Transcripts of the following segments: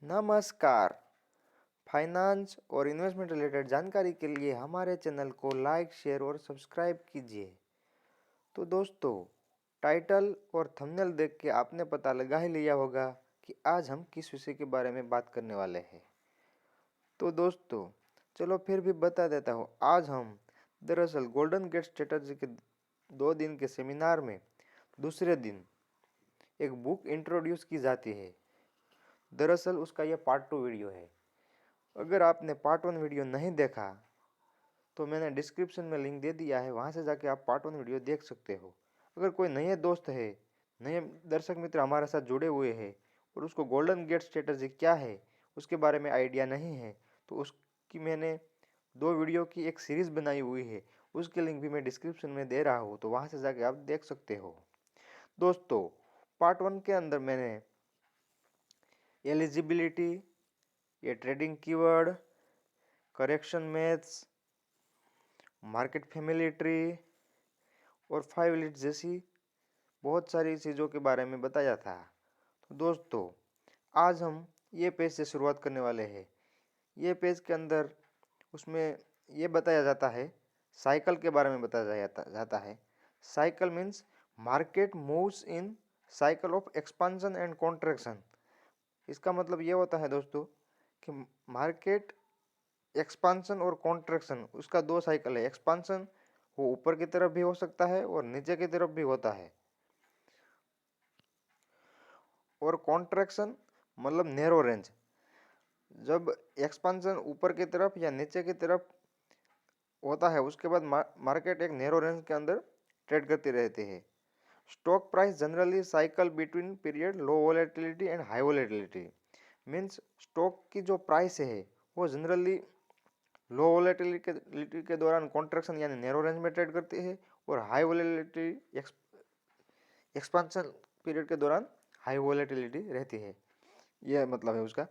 नमस्कार। फाइनेंस और investment related जानकारी के लिए हमारे चैनल को लाइक, शेयर और सब्सक्राइब कीजिए। तो दोस्तों, टाइटल और थंबनेल देख के आपने पता लगा ही लिया होगा कि आज हम किस विषय के बारे में बात करने वाले हैं। तो दोस्तों, चलो फिर भी बता देता हूँ। आज हम दरअसल गोल्डन गेट स्ट्रेटजी के 2 दिन के सेमिनार में दूसरे दिन एक बुक इंट्रोड्यूस की जाती है। दरअसल उसका यह पार्ट 2 वीडियो है। अगर आपने पार्ट 1 वीडियो नहीं देखा तो मैंने डिस्क्रिप्शन में लिंक दे दिया है, वहाँ से जाके आप पार्ट 1 वीडियो देख सकते हो। अगर कोई नए दोस्त है, नए दर्शक मित्र हमारे साथ जुड़े हुए हैं और उसको गोल्डन गेट स्ट्रेटजी क्या है उसके बारे में आइडिया नहीं है, तो उसकी मैंने 2 वीडियो की एक सीरीज़ बनाई हुई है, उसके लिंक भी मैं डिस्क्रिप्शन में दे रहा हूँ, तो वहाँ से जाके आप देख सकते हो। दोस्तों, पार्ट 1 के अंदर मैंने एलिजिबिलिटी, ये trading keyword, correction maths, market family tree और 5 लिस्ट जैसी बहुत सारी चीज़ों के बारे में बताया था। तो दोस्तों, आज हम ये पेज से शुरुआत करने वाले हैं। ये पेज के अंदर उसमें ये बताया जाता है, साइकिल के बारे में बताया जाता है। Cycle means market moves in cycle of expansion and contraction. इसका मतलब ये होता है दोस्तों कि मार्केट एक्सपांशन और कॉन्ट्रैक्शन, उसका 2 साइकिल है। एक्सपांशन वो ऊपर की तरफ भी हो सकता है और नीचे की तरफ भी होता है, और कॉन्ट्रैक्शन मतलब नैरो रेंज। जब एक्सपांशन ऊपर की तरफ या नीचे की तरफ होता है, उसके बाद मार्केट एक नैरो रेंज के अंदर ट्रेड करती रहती है। Stock price generally cycle between period low volatility and high volatility. Means stock की जो प्राइस है वो जनरली लो वोलेटिलिटी के दौरान कॉन्ट्रैक्शन यानी नैरो रेंज में ट्रेड करती है, और हाई वोलेटिलिटी एक्सपांशन पीरियड के दौरान हाई वोलेटिलिटी रहती है। यह मतलब है उसका।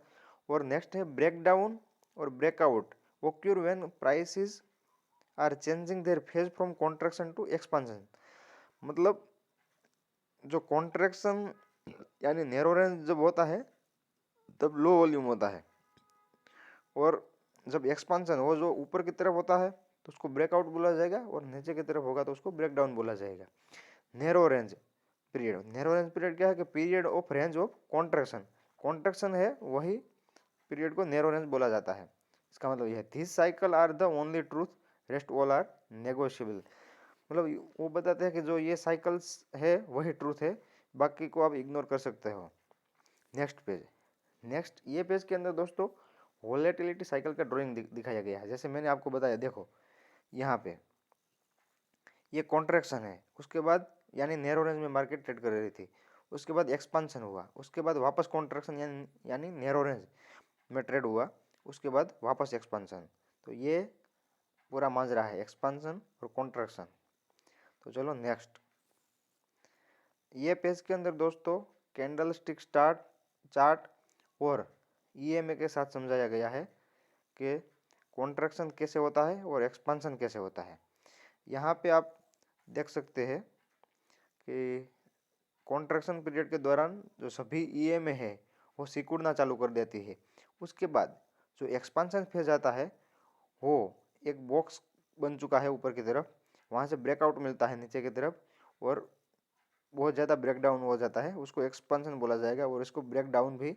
और नेक्स्ट है ब्रेक डाउन और breakout. Occur when prices are changing their phase from contraction to expansion. मतलब जो कॉन्ट्रैक्शन यानी नैरो रेंज जब होता है तब लो वॉल्यूम होता है, और जब एक्सपांशन हो जो ऊपर की तरफ होता है तो उसको ब्रेकआउट बोला जाएगा, और नीचे की तरफ होगा तो उसको ब्रेक डाउन बोला जाएगा। Narrow range period, narrow range period क्या है कि period of range of contraction. Contraction है वही पीरियड को नैरो रेंज बोला जाता है। इसका मतलब यह है this cycle are the only truth, rest all are negotiable. मतलब वो बताते हैं कि जो ये साइकिल्स है वही ट्रूथ है, बाकी को आप इग्नोर कर सकते हो। Next page. नेक्स्ट ये पेज के अंदर दोस्तों वोलेटिलिटी साइकिल का ड्राइंग दिखाया गया है। जैसे मैंने आपको बताया, देखो यहाँ पे ये कॉन्ट्रैक्शन है, उसके बाद यानी नैरो रेंज में मार्केट ट्रेड कर रही थी, उसके बाद एक्सपांशन हुआ, उसके बाद वापस कॉन्ट्रैक्शन यानी नैरो रेंज में ट्रेड हुआ, उसके बाद वापस एक्सपांशन। तो ये पूरा माजरा है एक्सपांशन और कॉन्ट्रैक्शन। तो चलो नेक्स्ट। ये पेज के अंदर दोस्तों कैंडल स्टिक स्टार्ट चार्ट और ईएमए के साथ समझाया गया है कि कॉन्ट्रैक्शन कैसे होता है और एक्सपांशन कैसे होता है। यहाँ पे आप देख सकते हैं कि कॉन्ट्रैक्शन पीरियड के दौरान जो सभी ईएमए है वो सिकुड़ना चालू कर देती है। उसके बाद जो एक्सपांशन फेज आता है वो एक बॉक्स बन चुका है ऊपर की तरफ, वहाँ से ब्रेकआउट मिलता है नीचे की तरफ और बहुत ज़्यादा ब्रेकडाउन हो जाता है, उसको एक्सपांशन बोला जाएगा, और इसको ब्रेकडाउन भी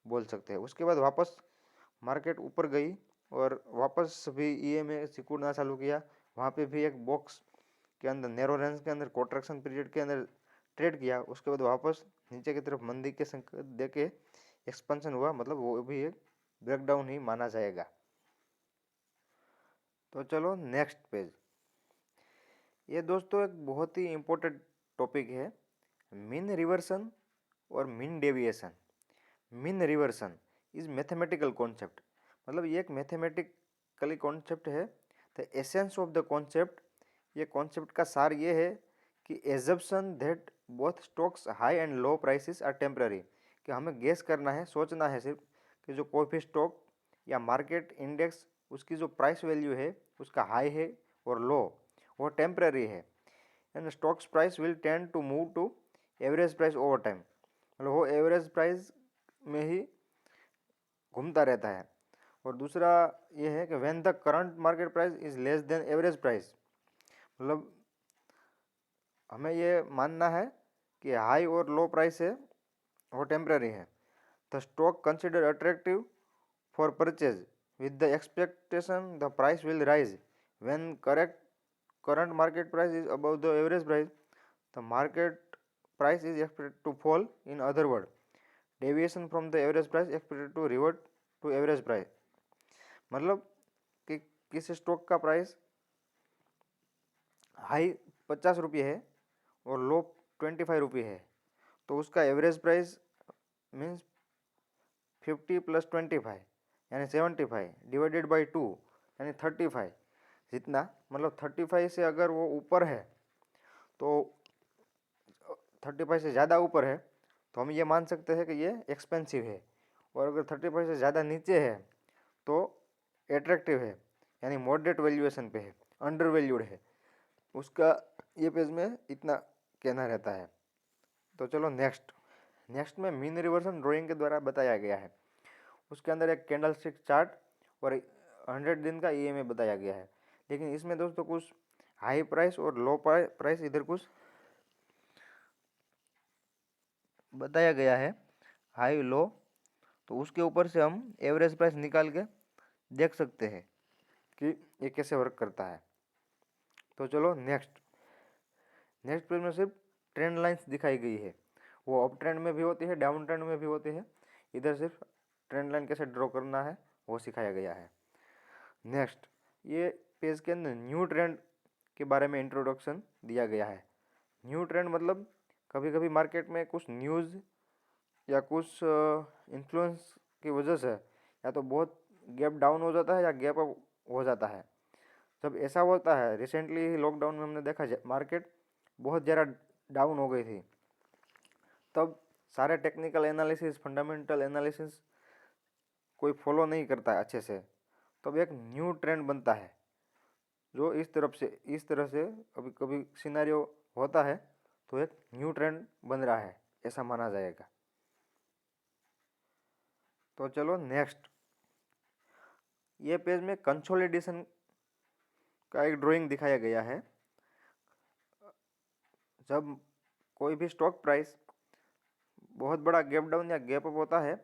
बोल सकते हैं। उसके बाद वापस मार्केट ऊपर गई और वापस सभी ईएमए सिकुड़ना चालू किया, वहाँ पे भी एक बॉक्स के अंदर नैरो रेंज के अंदर कॉन्ट्रैक्शन पीरियड के अंदर ट्रेड किया, उसके बाद वापस नीचे की तरफ मंदी के संकेत दे के एक्सपेंशन हुआ, मतलब वो भी एक ब्रेकडाउन ही माना जाएगा। तो चलो नेक्स्ट पेज। ये दोस्तों एक बहुत ही इम्पोर्टेंट टॉपिक है, मीन रिवर्सन और mean deviation. Mean reversion is mathematical concept, मतलब ये एक मैथमेटिकली कॉन्सेप्ट है। The essence of the concept, ये कॉन्सेप्ट का सार ये है कि assumption that both stocks high and low prices are temporary, कि हमें गेस करना है, सोचना है सिर्फ कि जो कोई भी स्टॉक या मार्केट इंडेक्स उसकी जो प्राइस वैल्यू है उसका हाई है और लो, वो टेम्पररी है। And stocks price will tend to move to average price over time, मतलब वो एवरेज प्राइस में ही घूमता रहता है। और दूसरा ये है कि when the current market price is less than average price, मतलब हमें ये मानना है कि हाई और लो प्राइस है वो टेम्पररी है। The stock consider attractive for purchase with the expectation the price will rise. When correct current market price is above the average price, the market price is expected to fall. In other words, deviation from the average price expected to revert to average price। मतलब कि किस stock का price high 50 रुपये है और लो 25 रुपये है, तो उसका एवरेज प्राइस मीन्स 50 + 25 यानी 75 डिवाइडेड बाई 2 यानी 35 जितना, मतलब 35 से अगर वो ऊपर है तो 35 से ज़्यादा ऊपर है तो हम ये मान सकते हैं कि ये एक्सपेंसिव है, और अगर 35 से ज़्यादा नीचे है तो एट्रैक्टिव है यानी मॉडरेट वैल्यूएशन पे है, अंडर वैल्यूड है। उसका ये पेज में इतना कहना रहता है। तो चलो नेक्स्ट में मीन रिवर्सन ड्राइंग के द्वारा बताया गया है। उसके अंदर एक कैंडल स्टिक चार्ट और 100 दिन का ईएमए बताया गया है। लेकिन इसमें दोस्तों कुछ हाई प्राइस और लो प्राइस इधर कुछ बताया गया है, हाई लो, तो उसके ऊपर से हम एवरेज प्राइस निकाल के देख सकते हैं कि ये कैसे वर्क करता है। तो चलो नेक्स्ट पेज में सिर्फ ट्रेंड लाइंस दिखाई गई है, वो अप ट्रेंड में भी होती है, डाउन ट्रेंड में भी होती है। इधर सिर्फ ट्रेंड लाइन कैसे ड्रॉ करना है वो सिखाया गया है। नेक्स्ट ये पेज के अंदर न्यू ट्रेंड के बारे में इंट्रोडक्शन दिया गया है। न्यू ट्रेंड मतलब कभी कभी मार्केट में कुछ न्यूज़ या कुछ इन्फ्लुएंस की वजह से या तो बहुत गैप डाउन हो जाता है या गैप अप हो जाता है। जब ऐसा होता है, रिसेंटली ही लॉकडाउन में हमने देखा मार्केट बहुत ज़्यादा डाउन हो गई थी, तब सारे टेक्निकल एनालिसिस, फंडामेंटल एनालिसिस कोई फॉलो नहीं करता है अच्छे से, तब एक न्यू ट्रेंड बनता है जो इस तरह से कभी कभी सिनेरियो होता है, तो एक न्यू ट्रेंड बन रहा है ऐसा माना जाएगा। तो चलो नेक्स्ट ये पेज में कंसोलिडेशन का एक ड्राइंग दिखाया गया है। जब कोई भी स्टॉक प्राइस बहुत बड़ा गैप डाउन या गैप अप होता है,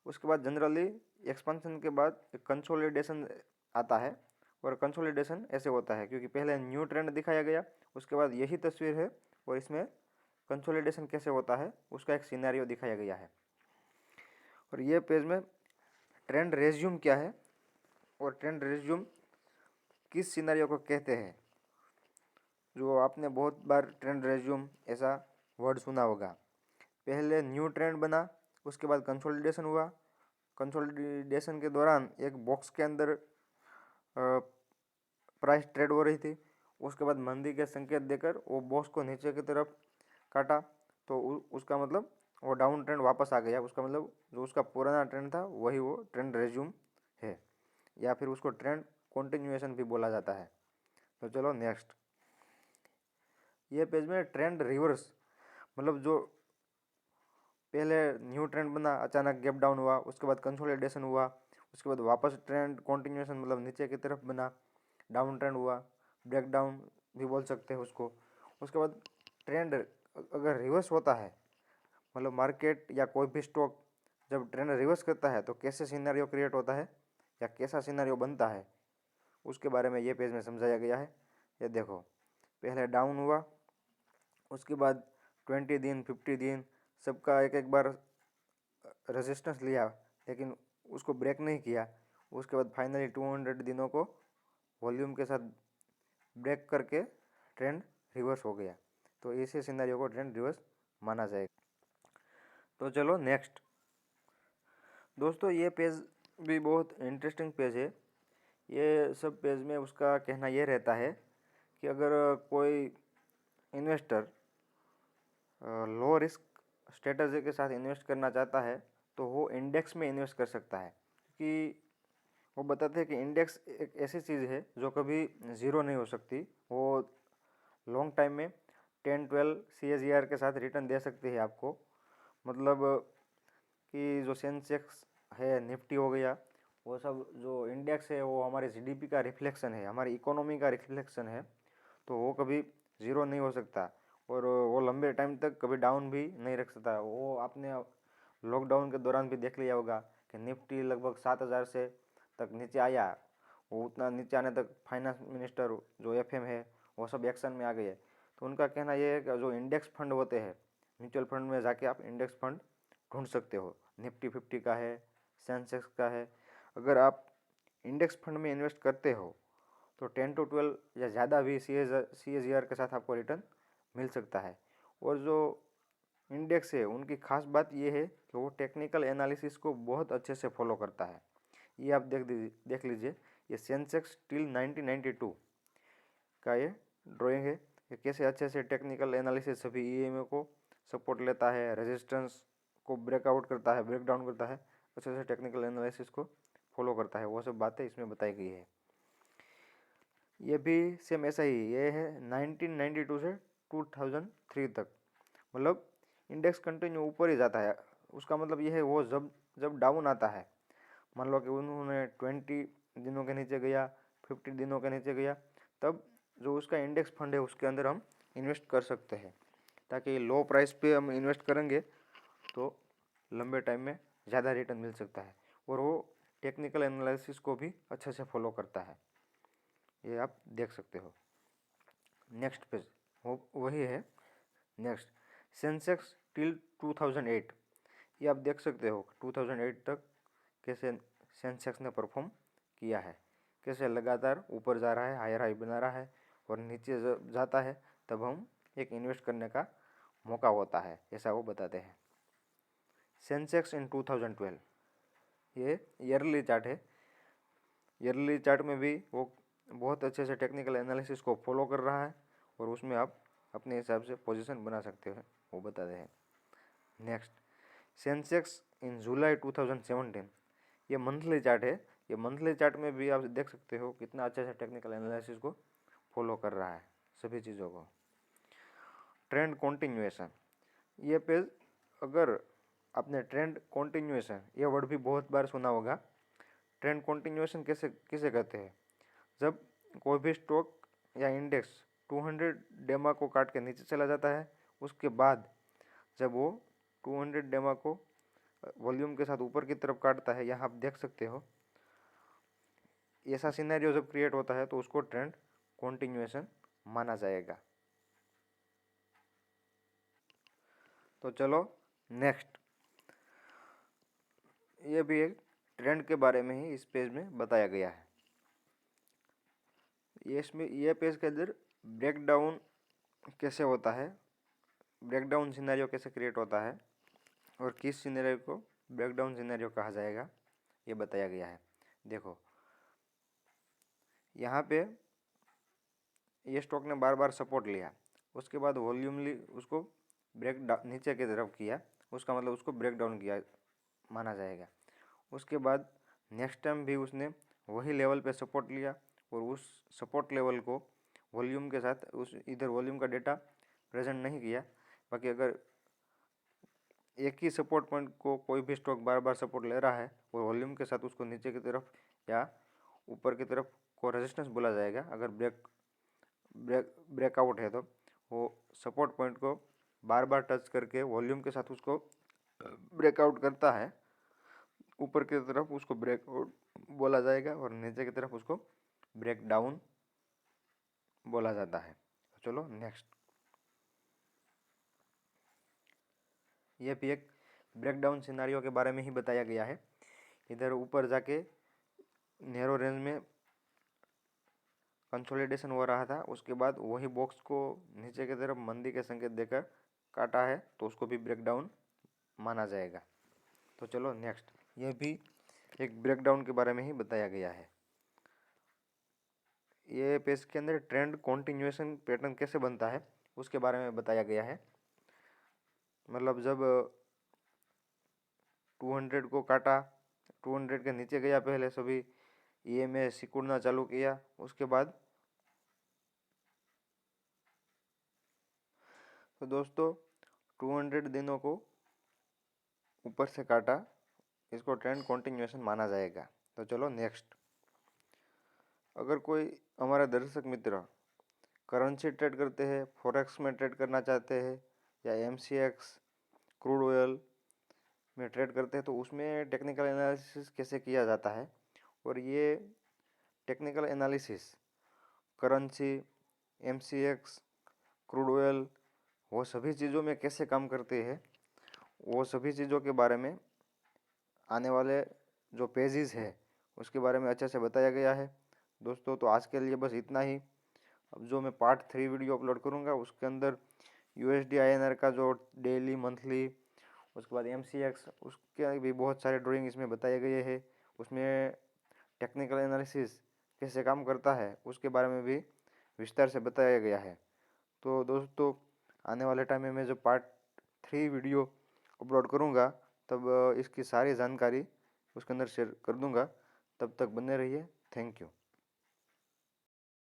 उसके बाद जनरली एक्सपेंशन के बाद कंसोलिडेशन आता है। और कंसोलिडेशन ऐसे होता है क्योंकि पहले न्यू ट्रेंड दिखाया गया, उसके बाद यही तस्वीर है और इसमें कंसोलिडेशन कैसे होता है उसका एक सिनेरियो दिखाया गया है। और ये पेज में ट्रेंड रेज्यूम क्या है और ट्रेंड रेज्यूम किस सिनेरियो को कहते हैं, जो आपने बहुत बार ट्रेंड रेज्यूम ऐसा वर्ड सुना होगा। पहले न्यू ट्रेंड बना, उसके बाद कंसोलिडेशन हुआ, कंसोलिडेशन के दौरान एक बॉक्स के अंदर प्राइस ट्रेड हो रही थी, उसके बाद मंदी के संकेत देकर वो बॉक्स को नीचे की तरफ काटा, तो उसका मतलब वो डाउन ट्रेंड वापस आ गया। उसका मतलब जो उसका पुराना ट्रेंड था वही वो ट्रेंड रेज्यूम है, या फिर उसको ट्रेंड कंटिन्यूएशन भी बोला जाता है। तो चलो नेक्स्ट ये पेज में ट्रेंड रिवर्स, मतलब जो पहले न्यू ट्रेंड बना, अचानक गैप डाउन हुआ, उसके बाद कंसोलिडेशन हुआ, उसके बाद वापस ट्रेंड कंटिन्यूएशन मतलब नीचे की तरफ बना, डाउन ट्रेंड हुआ, ब्रेक डाउन भी बोल सकते हैं उसको। उसके बाद ट्रेंड अगर रिवर्स होता है, मतलब मार्केट या कोई भी स्टॉक जब ट्रेंड रिवर्स करता है तो कैसे सिनेरियो क्रिएट होता है या कैसा सिनेरियो बनता है, उसके बारे में ये पेज में समझाया गया है। ये देखो, पहले डाउन हुआ, उसके बाद 20 दिन 50 दिन सबका एक एक बार रेजिस्टेंस लिया, लेकिन उसको ब्रेक नहीं किया। उसके बाद फाइनली 200 दिनों को वॉल्यूम के साथ ब्रेक करके ट्रेंड रिवर्स हो गया। तो इसी सिनेरियो को ट्रेंड रिवर्स माना जाएगा। तो चलो नेक्स्ट दोस्तों, ये पेज भी बहुत इंटरेस्टिंग पेज है। ये सब पेज में उसका कहना ये रहता है कि अगर कोई इन्वेस्टर लो रिस्क स्ट्रेटजी के साथ इन्वेस्ट करना चाहता है तो वो इंडेक्स में इन्वेस्ट कर सकता है, क्योंकि वो बताते हैं कि इंडेक्स एक ऐसी चीज़ है जो कभी ज़ीरो नहीं हो सकती। वो लॉन्ग टाइम में 10-12 CAGR के साथ रिटर्न दे सकती है आपको। मतलब कि जो सेंसेक्स है, निफ्टी हो गया, वो सब जो इंडेक्स है वो हमारे जीडीपी का रिफ्लेक्शन है, हमारी इकोनॉमी का रिफ्लेक्शन है, तो वो कभी ज़ीरो नहीं हो सकता और वो लंबे टाइम तक कभी डाउन भी नहीं रख सकता। वो आपने लॉकडाउन के दौरान भी देख लिया होगा कि निफ्टी लगभग 7,000 से तक नीचे आया, वो उतना नीचे आने तक फाइनेंस मिनिस्टर जो एफएम है वो सब एक्शन में आ गए। तो उनका कहना यह है कि जो इंडेक्स फंड होते हैं, म्यूचुअल फंड में जाके आप इंडेक्स फंड ढूंढ सकते हो, निफ्टी 50 का है, सेंसेक्स का है। अगर आप इंडेक्स फंड में इन्वेस्ट करते हो तो 10 to 12 या ज़्यादा भी CAGR के साथ आपको रिटर्न मिल सकता है। और जो इंडेक्स है उनकी खास बात यह है कि वो टेक्निकल एनालिसिस को बहुत अच्छे से फॉलो करता है। ये आप देख लीजिए, ये सेंसेक्स टिल 1992 का ये ड्राइंग है कि कैसे अच्छे से टेक्निकल एनालिसिस सभी EMA को सपोर्ट लेता है, रेजिस्टेंस को ब्रेकआउट करता है, ब्रेक डाउन करता है, अच्छे से टेक्निकल एनालिसिस को फॉलो करता है। वो सब बातें इसमें बताई गई है। ये भी सेम ऐसा ही, ये है 1992 से 2003 तक, मतलब इंडेक्स कंटिन्यू ऊपर ही जाता है। उसका मतलब ये है वो जब जब डाउन आता है, मान लो कि उन्होंने 20 दिनों के नीचे गया, 50 दिनों के नीचे गया, तब जो उसका इंडेक्स फंड है उसके अंदर हम इन्वेस्ट कर सकते हैं, ताकि लो प्राइस पे हम इन्वेस्ट करेंगे तो लंबे टाइम में ज़्यादा रिटर्न मिल सकता है। और वो टेक्निकल एनालिसिस को भी अच्छे से फॉलो करता है, ये आप देख सकते हो। नेक्स्ट पेज वो वही है। नेक्स्ट सेंसेक्स टिल 2008, ये आप देख सकते हो 2008 तक कैसे सेंसेक्स ने परफॉर्म किया है, कैसे लगातार ऊपर जा रहा है, हायर हाई बना रहा है, और नीचे जब जाता है तब हम एक इन्वेस्ट करने का मौका होता है, ऐसा वो बताते हैं। सेंसेक्स इन 2012, ये ईयरली चार्ट है। ईयरली चार्ट में भी वो बहुत अच्छे से टेक्निकल एनालिसिस को फॉलो कर रहा है और उसमें आप अपने हिसाब से पोजीशन बना सकते हैं, वो बताते हैं। नेक्स्ट सेंसेक्स इन जुलाई 2017, ये मंथली चार्ट है। ये मंथली चार्ट में भी आप देख सकते हो कितना अच्छे से टेक्निकल एनालिसिस को फॉलो कर रहा है, सभी चीज़ों को। ट्रेंड कॉन्टिन्यूएशन, ये पेज, अगर आपने ट्रेंड कॉन्टिन्यूएशन ये वर्ड भी बहुत बार सुना होगा। ट्रेंड कॉन्टिन्यूएशन कैसे किसे कहते हैं? जब कोई भी स्टॉक या इंडेक्स 200 डेमा को काट के नीचे चला जाता है, उसके बाद जब वो 200 डेमा को वॉल्यूम के साथ ऊपर की तरफ काटता है, यहाँ आप देख सकते हो, ऐसा सिनेरियो जब क्रिएट होता है तो उसको ट्रेंड कॉन्टिन्यूएशन माना जाएगा। तो चलो नेक्स्ट, ये भी एक ट्रेंड के बारे में ही इस पेज में बताया गया है। ये पेज के अंदर ब्रेकडाउन कैसे होता है, ब्रेकडाउन सिनेरियो कैसे क्रिएट होता है और किस सिनेरियो को ब्रेकडाउन सिनेरियो कहा जाएगा, ये बताया गया है। देखो यहाँ पे ये स्टॉक ने बार बार सपोर्ट लिया, उसके बाद वॉल्यूमली उसको नीचे की तरफ किया, उसका मतलब उसको ब्रेक डाउन किया माना जाएगा। उसके बाद नेक्स्ट टाइम भी उसने वही लेवल पे सपोर्ट लिया और उस सपोर्ट लेवल को वॉल्यूम के साथ उस इधर वॉल्यूम का डेटा प्रेजेंट नहीं किया। बाकी अगर एक ही सपोर्ट पॉइंट को कोई भी स्टॉक बार बार सपोर्ट ले रहा है और वॉल्यूम के साथ उसको नीचे की तरफ या ऊपर की तरफ को रेजिस्टेंस बोला जाएगा। अगर ब्रेकआउट है तो वो सपोर्ट पॉइंट को बार बार टच करके वॉल्यूम के साथ उसको ब्रेकआउट करता है, ऊपर की तरफ उसको ब्रेकआउट बोला जाएगा और नीचे की तरफ उसको ब्रेक डाउन बोला जाता है। चलो नेक्स्ट, ये भी एक ब्रेकडाउन सिनारियो के बारे में ही बताया गया है। इधर ऊपर जाके नैरो रेंज में कंसोलिडेशन हो रहा था, उसके बाद वही बॉक्स को नीचे की तरफ मंदी के संकेत देकर काटा है, तो उसको भी ब्रेकडाउन माना जाएगा। तो चलो नेक्स्ट, ये भी एक ब्रेकडाउन के बारे में ही बताया गया है। ये पेज के अंदर ट्रेंड कॉन्टिन्यूएशन पैटर्न कैसे बनता है उसके बारे में बताया गया है। मतलब जब 200 को काटा, 200 के नीचे गया, पहले सभी EMA सिकुड़ना चालू किया, उसके बाद तो दोस्तों 200 दिनों को ऊपर से काटा, इसको ट्रेंड कंटिन्यूएशन माना जाएगा। तो चलो नेक्स्ट। अगर कोई हमारा दर्शक मित्र करेंसी ट्रेड करते हैं, फॉरेक्स में ट्रेड करना चाहते हैं या MCX क्रूड ऑयल में ट्रेड करते हैं, तो उसमें टेक्निकल एनालिसिस कैसे किया जाता है और ये technical analysis currency, MCX, crude oil, वो सभी चीज़ों में कैसे काम करते हैं, वो सभी चीज़ों के बारे में आने वाले जो पेजेस है उसके बारे में अच्छे से बताया गया है। दोस्तों तो आज के लिए बस इतना ही। अब जो मैं पार्ट 3 वीडियो अपलोड करूँगा उसके अंदर USD INR का जो डेली, मंथली, उसके बाद MCX, उसके भी बहुत सारे ड्राइंग इसमें बताए गए हैं। उसमें टेक्निकल एनालिसिस कैसे काम करता है उसके बारे में भी विस्तार से बताया गया है। तो दोस्तों आने वाले टाइम में मैं जो पार्ट 3 वीडियो अपलोड करूँगा तब इसकी सारी जानकारी उसके अंदर शेयर कर दूँगा। तब तक बने रहिए। Thank you.